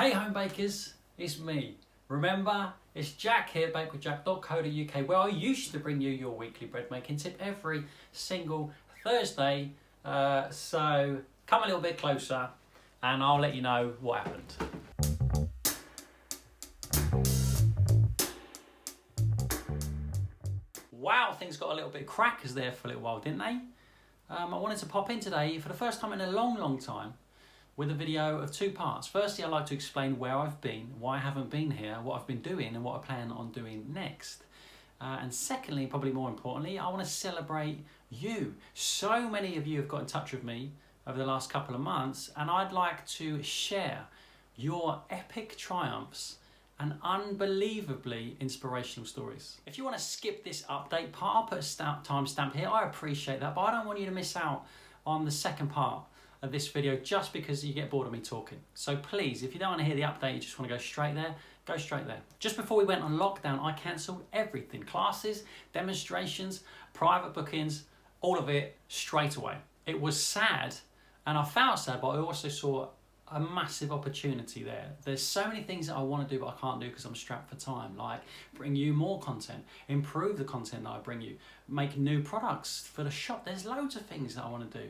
Hey home bakers, it's me. Remember, it's Jack here, bakewithjack.co.uk, where I used to bring you your weekly bread making tip every single Thursday. So come a little bit closer and I'll let you know what happened. Wow, things got a little bit crackers there for a little while, didn't they? I wanted to pop in today for the first time in a long time with a video of two parts. Firstly, I'd like to explain where I've been, why I haven't been here, what I've been doing and what I plan on doing next. And secondly, probably more importantly, I want to celebrate you. So many of you have got in touch with me over the last couple of months, and I'd like to share your epic triumphs and unbelievably inspirational stories. If you want to skip this update part, I'll put a timestamp here. I appreciate that, but I don't want you to miss out on the second part of this video just because you get bored of me talking. So please, if you don't want to hear the update, you just want to go straight there, go straight there. Just before we went on lockdown, I cancelled everything. Classes, demonstrations, private bookings, all of it straight away. It was sad, and I felt sad, but I also saw a massive opportunity there. There's so many things that I want to do but I can't do because I'm strapped for time, like bring you more content, improve the content that I bring you, make new products for the shop. There's loads of things that I want to do.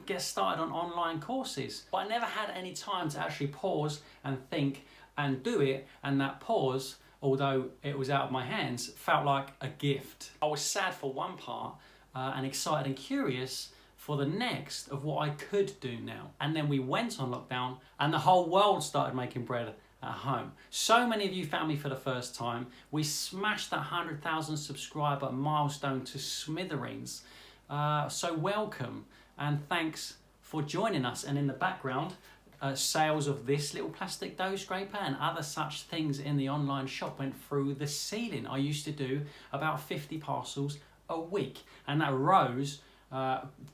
Get started on online courses, but I never had any time to actually pause and think and do it, and that pause, although it was out of my hands, felt like a gift. I was sad for one part and excited and curious for the next of what I could do now. And then we went on lockdown and the whole world started making bread at home. So many of you found me for the first time. We smashed that 100,000 subscriber milestone to smithereens. So welcome and thanks for joining us. And in the background, sales of this little plastic dough scraper and other such things in the online shop went through the ceiling. I used to do about 50 parcels a week, and that rose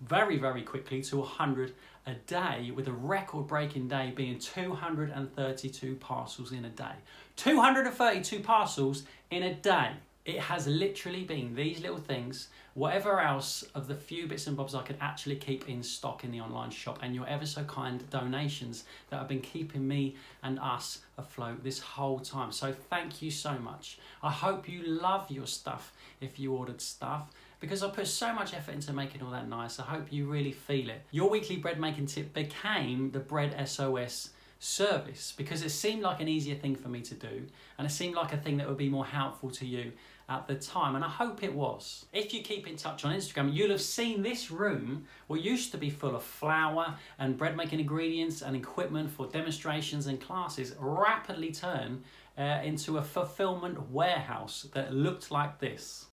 very quickly to 100 a day, with a record-breaking day being 232 parcels in a day. 232 parcels in a day. It has literally been these little things, whatever else of the few bits and bobs I could actually keep in stock in the online shop, and your ever so kind donations that have been keeping me and us afloat this whole time. So thank you so much. I hope you love your stuff if you ordered stuff, because I put so much effort into making all that nice. I hope you really feel it. Your weekly bread making tip became the Bread SOS service because it seemed like an easier thing for me to do, and it seemed like a thing that would be more helpful to you at the time, and I hope it was. If you keep in touch on Instagram, you'll have seen this room, what used to be full of flour and bread making ingredients and equipment for demonstrations and classes, rapidly turn into a fulfillment warehouse that looked like this.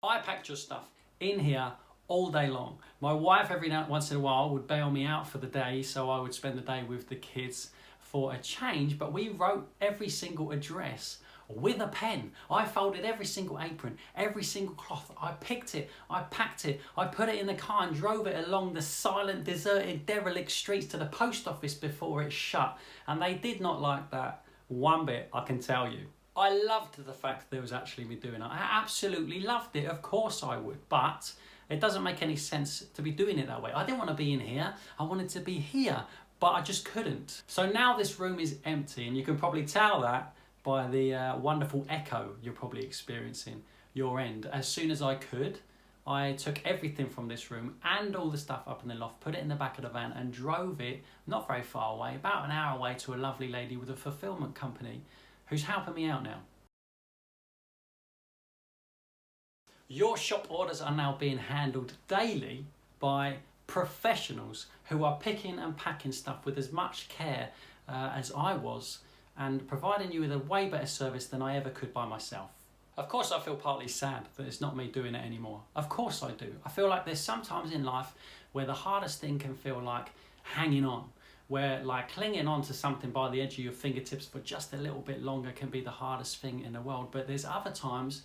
I packed your stuff in here all day long. My wife once in a while would bail me out for the day, so I would spend the day with the kids for a change, but we wrote every single address with a pen. I folded every single apron, every single cloth. I picked it, I packed it, I put it in the car and drove it along the silent, deserted, derelict streets to the post office before it shut. And they did not like that one bit, I can tell you. I loved the fact that there was actually me doing it. I absolutely loved it. Of course I would, but it doesn't make any sense to be doing it that way. I didn't want to be in here. I wanted to be here, but I just couldn't. So now this room is empty, and you can probably tell that by the wonderful echo you're probably experiencing your end. As soon as I could, I took everything from this room and all the stuff up in the loft, put it in the back of the van and drove it not very far away, about an hour away, to a lovely lady with a fulfillment company who's helping me out now. Your shop orders are now being handled daily by professionals who are picking and packing stuff with as much care as I was, and providing you with a way better service than I ever could by myself. Of course I feel partly sad that it's not me doing it anymore. Of course I do. I feel like there's sometimes in life where the hardest thing can feel like hanging on, where like clinging on to something by the edge of your fingertips for just a little bit longer can be the hardest thing in the world. But there's other times,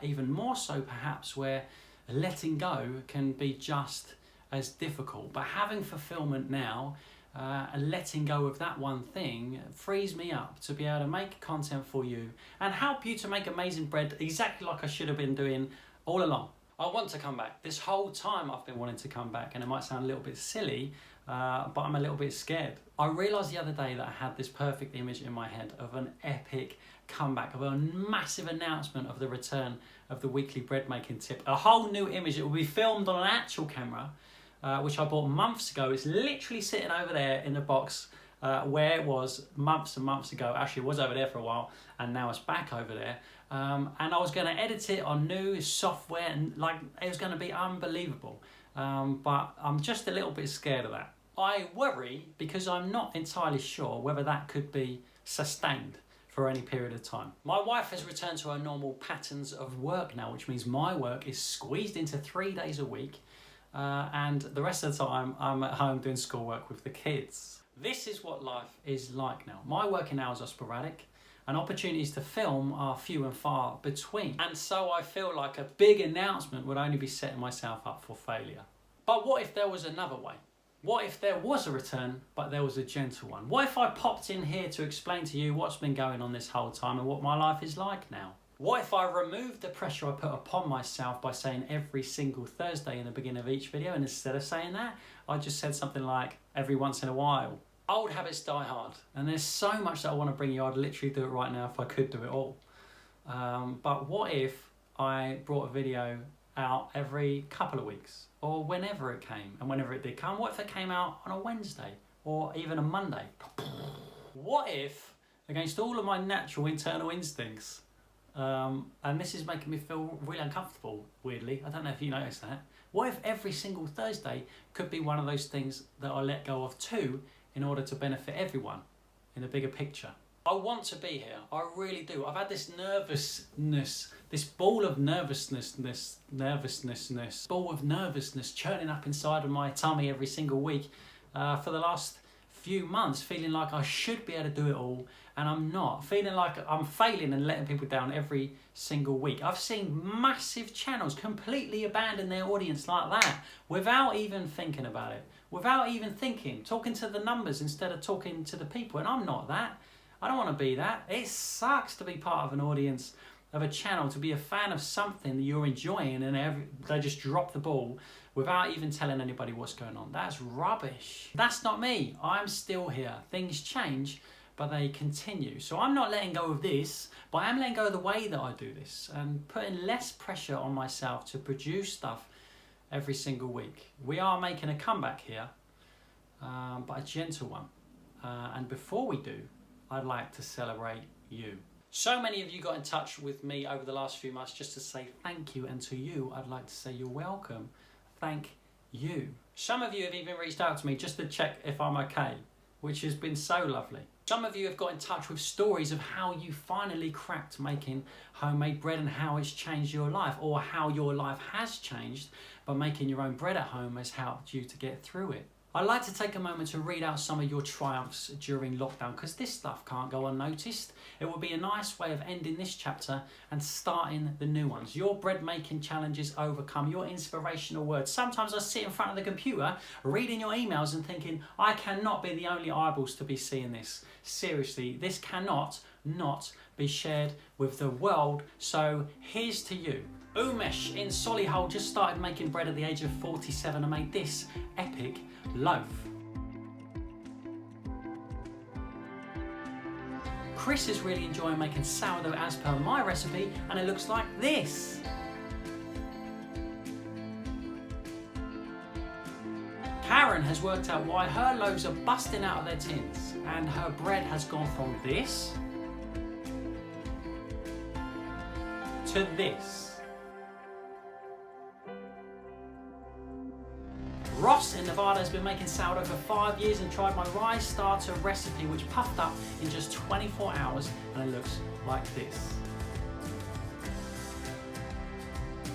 even more so perhaps, where letting go can be just as difficult. But having fulfillment now and letting go of that one thing frees me up to be able to make content for you and help you to make amazing bread exactly like I should have been doing all along. I want to come back. This whole time I've been wanting to come back, and it might sound a little bit silly, but I'm a little bit scared. I realised the other day that I had this perfect image in my head of an epic comeback, of a massive announcement of the return of the weekly bread making tip. A whole new image. It will be filmed on an actual camera, which I bought months ago. It's literally sitting over there in the box where it was months and months ago. Actually, it was over there for a while, and now it's back over there. And I was going to edit it on new software, and like it was going to be unbelievable. But I'm just a little bit scared of that. I worry because I'm not entirely sure whether that could be sustained for any period of time. My wife has returned to her normal patterns of work now, which means my work is squeezed into 3 days a week, and the rest of the time I'm at home doing schoolwork with the kids. This is what life is like now. My working hours are sporadic, and opportunities to film are few and far between. And so I feel like a big announcement would only be setting myself up for failure. But what if there was another way? What if there was a return, but there was a gentle one? What if I popped in here to explain to you what's been going on this whole time and what my life is like now? What if I removed the pressure I put upon myself by saying every single Thursday in the beginning of each video, and instead of saying that, I just said something like every once in a while? Old habits die hard, and there's so much that I want to bring you. I'd literally do it right now if I could do it all. But what if I brought a video out every couple of weeks, or whenever it came, and whenever it did come? What if it came out on a Wednesday, or even a Monday? What if, against all of my natural internal instincts, and this is making me feel really uncomfortable, weirdly, I don't know if you noticed that, what if every single Thursday could be one of those things that I let go of too, in order to benefit everyone in the bigger picture? I want to be here, I really do. I've had this nervousness, this ball of nervousness churning up inside of my tummy every single week for the last few months, feeling like I should be able to do it all, and I'm not. Feeling like I'm failing and letting people down every single week. I've seen massive channels completely abandon their audience like that without even thinking about it. Without even thinking, talking to the numbers instead of talking to the people. And I'm not that. I don't want to be that. It sucks to be part of an audience of a channel, to be a fan of something that you're enjoying, and they just drop the ball without even telling anybody what's going on. That's rubbish. That's not me. I'm still here. Things change, but they continue. So I'm not letting go of this, but I am letting go of the way that I do this and putting less pressure on myself to produce stuff every single week. We are making a comeback here, but a gentle one. And before we do, I'd like to celebrate you. So many of you got in touch with me over the last few months just to say thank you, and to you, I'd like to say you're welcome. Thank you. Some of you have even reached out to me just to check if I'm okay, which has been so lovely. Some of you have got in touch with stories of how you finally cracked making homemade bread and how it's changed your life, or how your life has changed, but making your own bread at home has helped you to get through it. I'd like to take a moment to read out some of your triumphs during lockdown, because this stuff can't go unnoticed. It would be a nice way of ending this chapter and starting the new ones. Your bread making challenges overcome, your inspirational words. Sometimes I sit in front of the computer reading your emails and thinking, I cannot be the only eyeballs to be seeing this. Seriously, this cannot not be shared with the world. So here's to you. Umesh in Solihull just started making bread at the age of 47 and made this epic loaf. Chris is really enjoying making sourdough as per my recipe, and it looks like this. Karen has worked out why her loaves are busting out of their tins, and her bread has gone from this to this. Ross in Nevada has been making sourdough for 5 years and tried my rye starter recipe, which puffed up in just 24 hours, and it looks like this.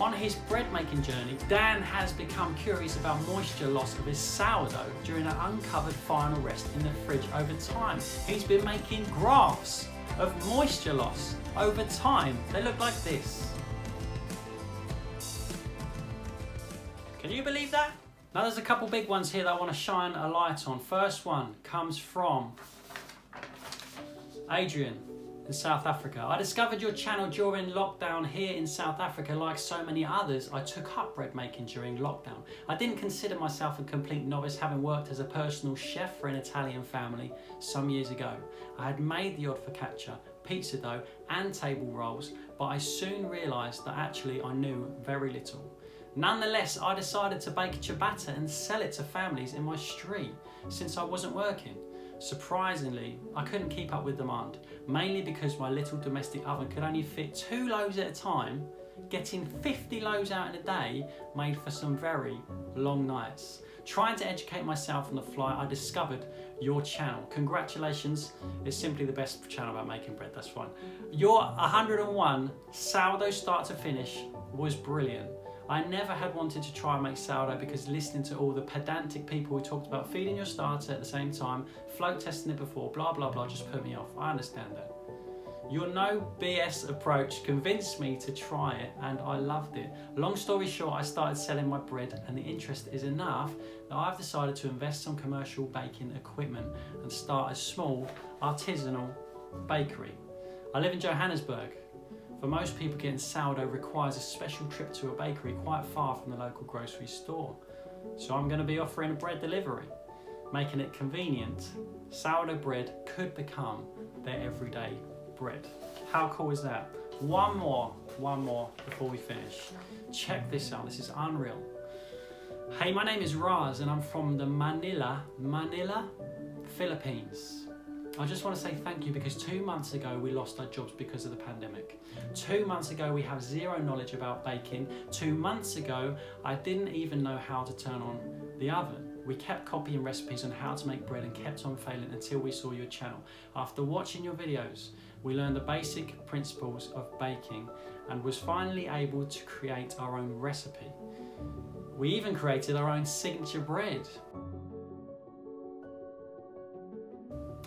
On his bread making journey, Dan has become curious about moisture loss of his sourdough during an uncovered final rest in the fridge over time. He's been making graphs of moisture loss over time. They look like this. Can you believe that? Now there's a couple big ones here that I want to shine a light on. First one comes from Adrian. in South Africa. I discovered your channel during lockdown here in South Africa. Like so many others, I took up bread making during lockdown. I didn't consider myself a complete novice, having worked as a personal chef for an Italian family some years ago. I had made the odd focaccia, pizza dough and table rolls, but I soon realised that actually I knew very little. Nonetheless, I decided to bake a ciabatta and sell it to families in my street since I wasn't working. Surprisingly, I couldn't keep up with demand, mainly because my little domestic oven could only fit 2 loaves at a time. Getting 50 loaves out in a day made for some very long nights. Trying to educate myself on the fly, I discovered your channel. Congratulations, it's simply the best channel about making bread, that's fine. Your 101 sourdough start to finish was brilliant. I never had wanted to try and make sourdough because listening to all the pedantic people who talked about feeding your starter at the same time, float testing it before, blah blah blah, just put me off. I understand that. Your no BS approach convinced me to try it and I loved it. Long story short, I started selling my bread and the interest is enough that I've decided to invest some commercial baking equipment and start a small artisanal bakery. I live in Johannesburg. For most people, getting sourdough requires a special trip to a bakery quite far from the local grocery store. So I'm going to be offering a bread delivery. Making it convenient, sourdough bread could become their everyday bread. How cool is that? One more before we finish. Check this out, this is unreal. Hey, my name is Raz and I'm from the Manila, Philippines. I just want to say thank you because 2 months ago we lost our jobs because of the pandemic. 2 months ago we have zero knowledge about baking. 2 months ago I didn't even know how to turn on the oven. We kept copying recipes on how to make bread and kept on failing until we saw your channel. After watching your videos, we learned the basic principles of baking and was finally able to create our own recipe. We even created our own signature bread.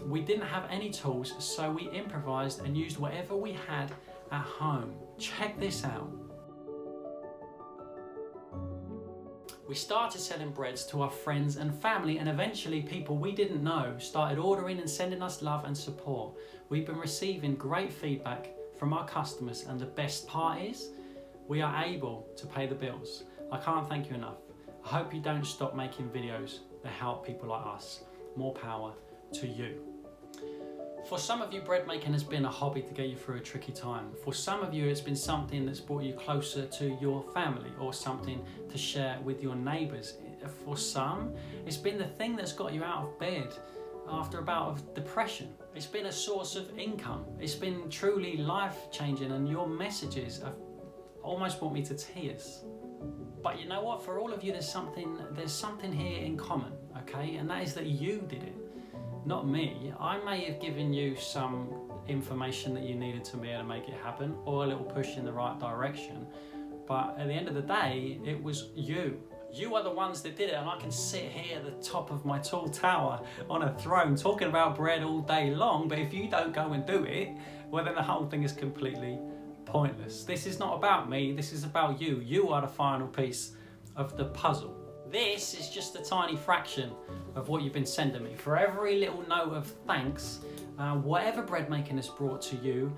We didn't have any tools, so we improvised and used whatever we had at home. Check this out. We started selling breads to our friends and family, and eventually people we didn't know started ordering and sending us love and support. We've been receiving great feedback from our customers, and the best part is we are able to pay the bills. I can't thank you enough. I hope you don't stop making videos that help people like us. More power to you. For some of you, bread making has been a hobby to get you through a tricky time. For some of you, it's been something that's brought you closer to your family or something to share with your neighbours. For some, it's been the thing that's got you out of bed after a bout of depression. It's been a source of income. It's been truly life-changing, and your messages have almost brought me to tears. But you know what? For all of you, there's something here in common, okay? And that is that you did it. Not me. I may have given you some information that you needed to be able to make it happen, or a little push in the right direction, but at the end of the day it was you. You are the ones that did it, and I can sit here at the top of my tall tower on a throne talking about bread all day long, but if you don't go and do it, well then the whole thing is completely pointless. This is not about me, this is about you. You are the final piece of the puzzle. This is just a tiny fraction of what you've been sending me. For every little note of thanks, whatever bread making has brought to you,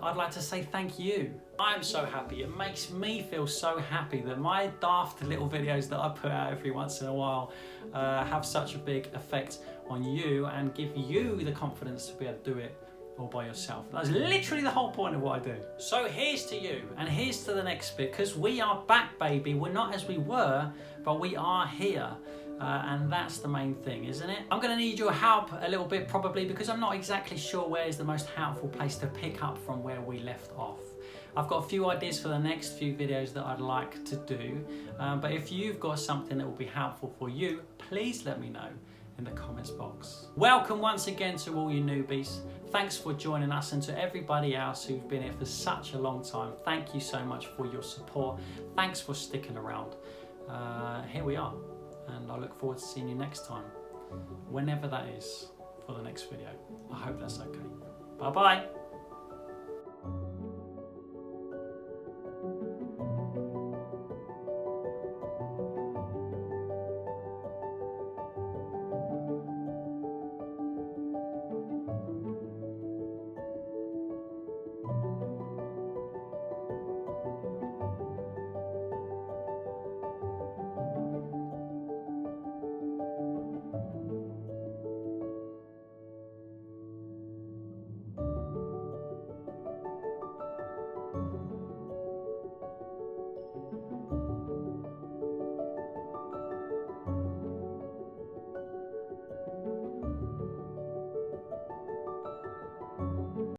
I'd like to say thank you. I'm so happy. It makes me feel so happy that my daft little videos that I put out every once in a while have such a big effect on you and give you the confidence to be able to do it all by yourself. That's literally the whole point of what I do. So here's to you, and here's to the next bit, because we are back, baby. We're not as we were, but we are here. And that's the main thing, isn't it? I'm gonna need your help a little bit probably, because I'm not exactly sure where is the most helpful place to pick up from where we left off. I've got a few ideas for the next few videos that I'd like to do, but if you've got something that will be helpful for you, please let me know in the comments box. Welcome once again to all you newbies. Thanks for joining us, and to everybody else who've been here for such a long time, thank you so much for your support. Thanks for sticking around. Here we are, and I look forward to seeing you next time, whenever that is, for the next video. I hope that's okay. Bye bye.